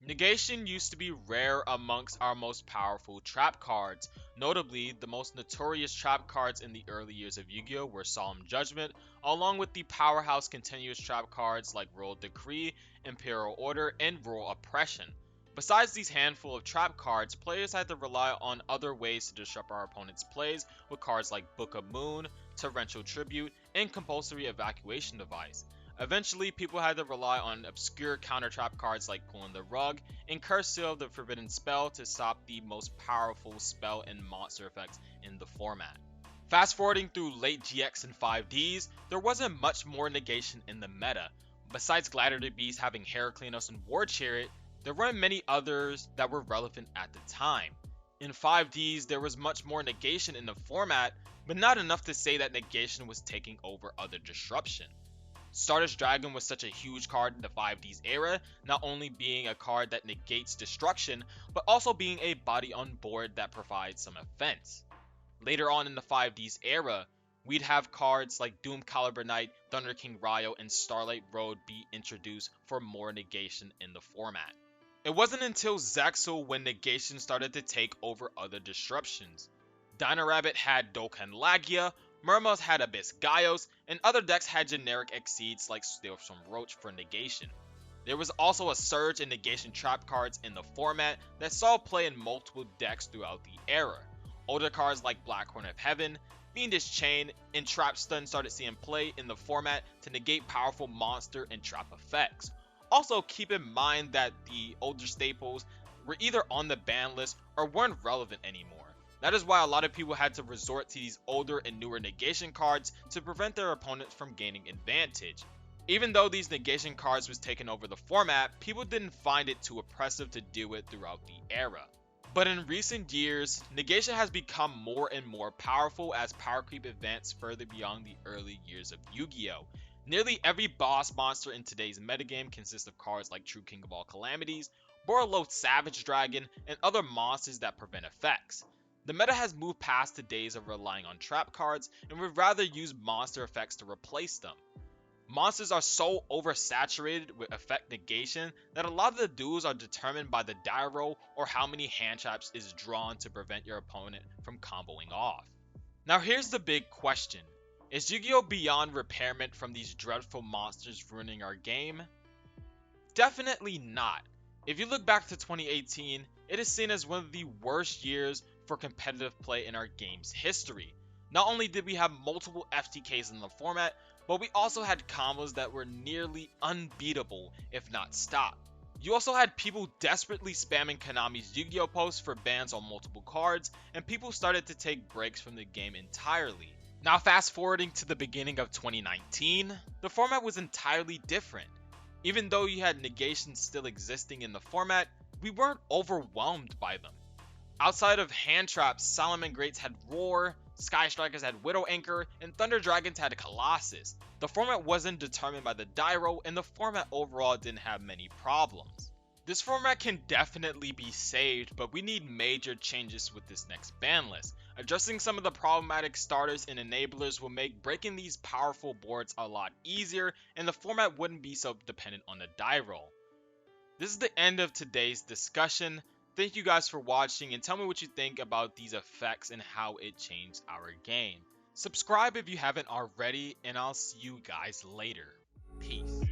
Negation used to be rare amongst our most powerful trap cards. Notably, the most notorious trap cards in the early years of Yu-Gi-Oh! Were Solemn Judgment, along with the powerhouse continuous trap cards like Royal Decree, Imperial Order, and Royal Oppression. Besides these handful of trap cards, players had to rely on other ways to disrupt our opponent's plays with cards like Book of Moon, Torrential Tribute, and Compulsory Evacuation Device. Eventually, people had to rely on obscure counter trap cards like Pulling the Rug and Curse Seal the Forbidden Spell to stop the most powerful spell and monster effects in the format. Fast forwarding through late GX and 5Ds, there wasn't much more negation in the meta. Besides Gladiator Beast having Heraclinos and War Chariot, there weren't many others that were relevant at the time. In 5Ds, there was much more negation in the format, but not enough to say that negation was taking over other disruption. Stardust Dragon was such a huge card in the 5Ds era, not only being a card that negates destruction, but also being a body on board that provides some offense. Later on in the 5Ds era, we'd have cards like Doom Caliber Knight, Thunder King Ryo, and Starlight Road be introduced for more negation in the format. It wasn't until Zaxel when negation started to take over other disruptions. Dino Rabbit had Dokkan Lagia, Murmurs had Abyss Gaios, and other decks had generic exceeds like Steelstorm Roach for negation. There was also a surge in negation trap cards in the format that saw play in multiple decks throughout the era. Older cards like Black Horn of Heaven, Fiendish Chain, and Trap Stun started seeing play in the format to negate powerful monster and trap effects. Also, keep in mind that the older staples were either on the ban list or weren't relevant anymore. That is why a lot of people had to resort to these older and newer negation cards to prevent their opponents from gaining advantage. Even though these negation cards was taking over the format, people didn't find it too oppressive to deal with throughout the era. But in recent years, negation has become more and more powerful as power creep advanced further beyond the early years of Yu-Gi-Oh! Nearly every boss monster in today's metagame consists of cards like True King of All Calamities, Borreload Savage Dragon, and other monsters that prevent effects. The meta has moved past the days of relying on trap cards and would rather use monster effects to replace them. Monsters are so oversaturated with effect negation that a lot of the duels are determined by the die roll or how many hand traps is drawn to prevent your opponent from comboing off. Now here's the big question. Is Yu-Gi-Oh! Beyond repairment from these dreadful monsters ruining our game? Definitely not. If you look back to 2018, it is seen as one of the worst years for competitive play in our game's history. Not only did we have multiple FTKs in the format, but we also had combos that were nearly unbeatable if not stopped. You also had people desperately spamming Konami's Yu-Gi-Oh! Posts for bans on multiple cards, and people started to take breaks from the game entirely. Now fast forwarding to the beginning of 2019, the format was entirely different. Even though you had negations still existing in the format, we weren't overwhelmed by them. Outside of hand traps, Solomon Greats had Roar, Sky Strikers had Widow Anchor, and Thunder Dragons had Colossus. The format wasn't determined by the die roll, and the format overall didn't have many problems. This format can definitely be saved, but we need major changes with this next ban list. Addressing some of the problematic starters and enablers will make breaking these powerful boards a lot easier, and the format wouldn't be so dependent on the die roll. This is the end of today's discussion. Thank you guys for watching, and tell me what you think about these effects and how it changed our game. Subscribe if you haven't already, and I'll see you guys later. Peace.